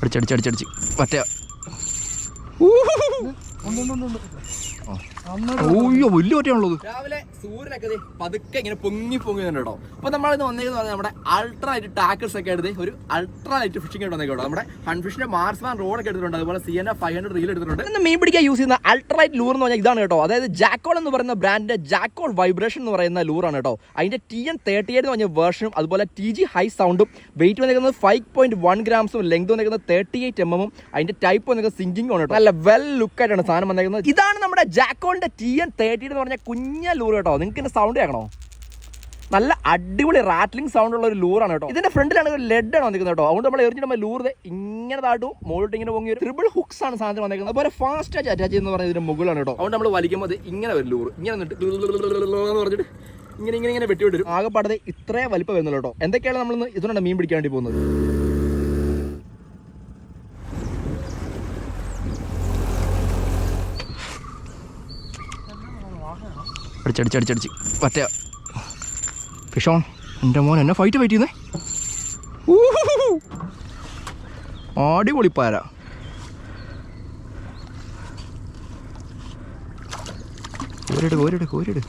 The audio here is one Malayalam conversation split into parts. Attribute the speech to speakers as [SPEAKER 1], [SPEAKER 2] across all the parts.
[SPEAKER 1] അടിച്ചടിച്ചടിച്ചടിച്ച് മറ്റേ ഓയ്യോ വലിയ ഒറ്റയാണുള്ളത്. രാവിലെ സൂര്യനൊക്കെ പതുക്കെ ഇങ്ങനെ പൊങ്ങി കേട്ടോ. അപ്പൊ നമ്മളിന്ന് വന്നേക്കെന്ന് പറഞ്ഞാൽ നമ്മുടെ അൾട്രാ ലൈറ്റ് ടാക്കിൾസ് ഒക്കെ എടുത്ത് ഒരു അൾട്രാ ലൈറ്റ് ഫിഷിംഗ് ആയിട്ട് വന്നേക്കോ. നമ്മുടെ ഹൺഫിഷിന്റെ മാർസ്മാൻ റോഡൊക്കെ എടുത്തിട്ടുണ്ട്, അതുപോലെ CNF 500 റീൽ എടുത്തിട്ടുണ്ട്. ഇന്ന് മീൻ പിടിക്കാൻ യൂസ് ചെയ്യുന്ന അൾട്രാ ലൈറ്റ് ലൂർ എന്ന് പറഞ്ഞാൽ ഇതാണ് കേട്ടോ. അതായത് ജാക്കോൾ എന്ന് പറയുന്ന ബ്രാൻഡിന്റെ ജാക്കോൾ വൈബ്രേഷൻ എന്ന് പറയുന്ന ലൂറാണ് കേട്ടോ. അതിന്റെ TN38 എന്ന് പറഞ്ഞ വേർഷനും അതുപോലെ TG ഹൈ സൗണ്ടും വെയിറ്റ് വന്നിരിക്കുന്നത് 5.1 ഗ്രാംസും ലെങ്ത് വന്നിരിക്കുന്നത് 38 mm അതിന്റെ ടൈപ്പ് വന്നിരിക്കുന്നത് സിങ്കിങ് ആണ് കേട്ടോ. നല്ല വെൽ ലുക്ക് ആയിട്ടാണ് സാധനം വന്നിരിക്കുന്നത്. ഇതാണ് നമ്മുടെ ജാക്കോൾ TN30 എന്ന് പറഞ്ഞ കുഞ്ഞ ലൂർ കേട്ടോ. നിങ്ങൾക്ക് ഇതിന്റെ സൗണ്ട് കേൾക്കണോ? നല്ല അടിപൊളി റാറ്റ്ലിംഗ് സൗണ്ട് ഉള്ള ഒരു ലൂറാണ് കേട്ടോ. ഇതിന്റെ ഫ്രണ്ടിലാണ് ഒരു ലെഡ് ആണ് വന്നിരിക്കുന്നത് കേട്ടോ. അതുകൊണ്ട് നമ്മൾ എറിഞ്ഞിട്ട് ലൂർ ഇങ്ങനെ താട്ടും മുകളിലോട്ട് ഇങ്ങനെ പൊങ്ങി ഒരു ട്രിപ്പിൾ ഹുക്സ് ആണ് സാധനം വന്നിരിക്കുന്നത്. അതുപോലെ ഫാസ്റ്റ് അറ്റാച്ച് എന്ന് പറയുന്നത് ഇതിന്റെ മുകളിലാണ് കേട്ടോ. അതുകൊണ്ട് നമ്മൾ വലിക്കുമ്പോൾ ഇങ്ങനെ ഒരു ലൂർ ഇങ്ങനെ പറഞ്ഞിട്ട് ഇങ്ങനെ ഇങ്ങനെ ഇങ്ങനെ വെട്ടി വിട്ടു. ആകെപ്പാടത് ഇത്രേ വലിപ്പം വരുന്നുള്ളൂ കേട്ടോ. എന്തൊക്കെയാണ് നമ്മൾ ഇതിനോട് മീൻ പിടിക്കാൻ വേണ്ടി പോകുന്നത്? അടിച്ചടിച്ചടിച്ചടിച്ച് മറ്റേ ഫിഷോൺ എൻ്റെ മോൻ എന്നെ ഫൈറ്റ് ചെയ്യുന്നേ. അടിപൊളിപ്പാര. കോരിട്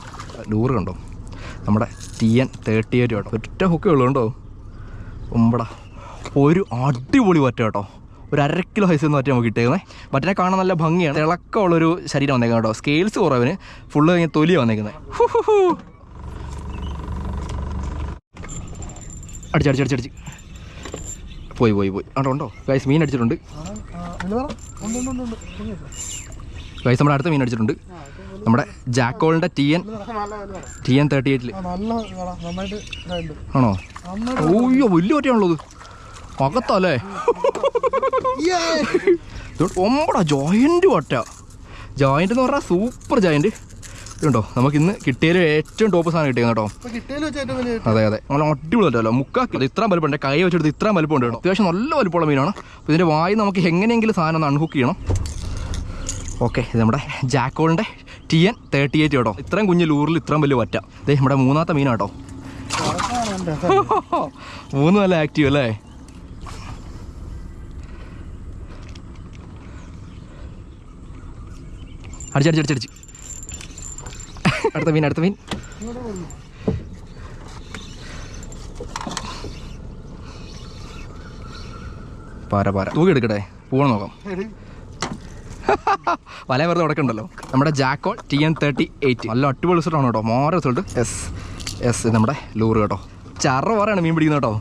[SPEAKER 1] ലൂറ് കണ്ടോ? നമ്മുടെ TN38 കേട്ടോ. ഒറ്റ ഹുക്കേ ഉള്ളൂ കേട്ടോ. ഒമ്പടാ ഒരു അടിപൊളി വറ്റ കേട്ടോ. ഒരു 1/2 കിലോ ഹൈസ് എന്ന് പറ്റി നമുക്ക് കിട്ടിയേക്കുന്നത്. മറ്റേ കാണാൻ നല്ല ഭംഗിയാണ്, തിളക്കമുള്ളൊരു ശരീരം വന്നേക്കുന്നത് കേട്ടോ. സ്കെയിൽസ് കുറവിന് ഫുള്ള് കഴിഞ്ഞ് തൊലിയാണ് വന്നേക്കുന്നത്. അടിച്ചടിച്ചടിച്ചടിച്ച് പോയി അവിടെ ഉണ്ടോ ഗൈസ്? മീൻ അടിച്ചിട്ടുണ്ട് ഗൈസ്. നമ്മുടെ അടുത്ത മീൻ അടിച്ചിട്ടുണ്ട്. നമ്മുടെ ജാക്കോളിൻ്റെ TN38 ആണോ? ഓയ്യോ വലിയ ഒറ്റയാണുള്ളത്. അകത്തല്ലേ? ഒമ്പടാ ജോയിൻ്റ് വട്ട. ജോയിൻ്റ് എന്ന് പറഞ്ഞാൽ സൂപ്പർ ജോയിൻ്റ്. ഇതുണ്ടോ നമുക്ക് ഇന്ന് കിട്ടിയതിൽ ഏറ്റവും ടോപ്പ് സാധനം കിട്ടിയത് കേട്ടോ. അതെ നല്ല അടിപൊളി പറ്റല്ലോ. മുക്കാൽ ഇത്രയും വലുപ്പമുണ്ട്. കൈ വെച്ചെടുത്ത് ഇത്രയും വലുപ്പമുണ്ട് കേട്ടോ. അത്യാവശ്യം നല്ല വലുപ്പമുള്ള മീനാണ്. അപ്പോൾ ഇതിൻ്റെ വായി നമുക്ക് എങ്ങനെയെങ്കിലും സാധനം ഒന്ന് അൺഹുക്ക് ചെയ്യണം. ഓക്കെ, ഇത് നമ്മുടെ ജാക്കോളിൻ്റെ TN38 കേട്ടോ. ഇത്രയും കുഞ്ഞ് ലൂറിൽ ഇത്രയും വലിയ വറ്റ. ഇതേ നമ്മുടെ മൂന്നാമത്തെ മീനാട്ടോ. 3 നല്ല ആക്റ്റീവ് അല്ലേ? അടിച്ചടിച്ചടിച്ചടിച്ച് അടുത്ത മീൻ പാര തൂക്കി എടുക്കട്ടെ. പോകണം നോക്കാം. വല വെറുതെ ഉടക്കണ്ടല്ലോ. നമ്മുടെ ജാക്കോൾ TN38 നല്ല അടിപൊളി റിസൾട്ടാണ് കേട്ടോ. മോറെ റിസൾട്ട്. എസ് നമ്മുടെ ലൂറ് കേട്ടോ. ചറ പറയാണ് മീൻ പിടിക്കുന്നത് കേട്ടോ.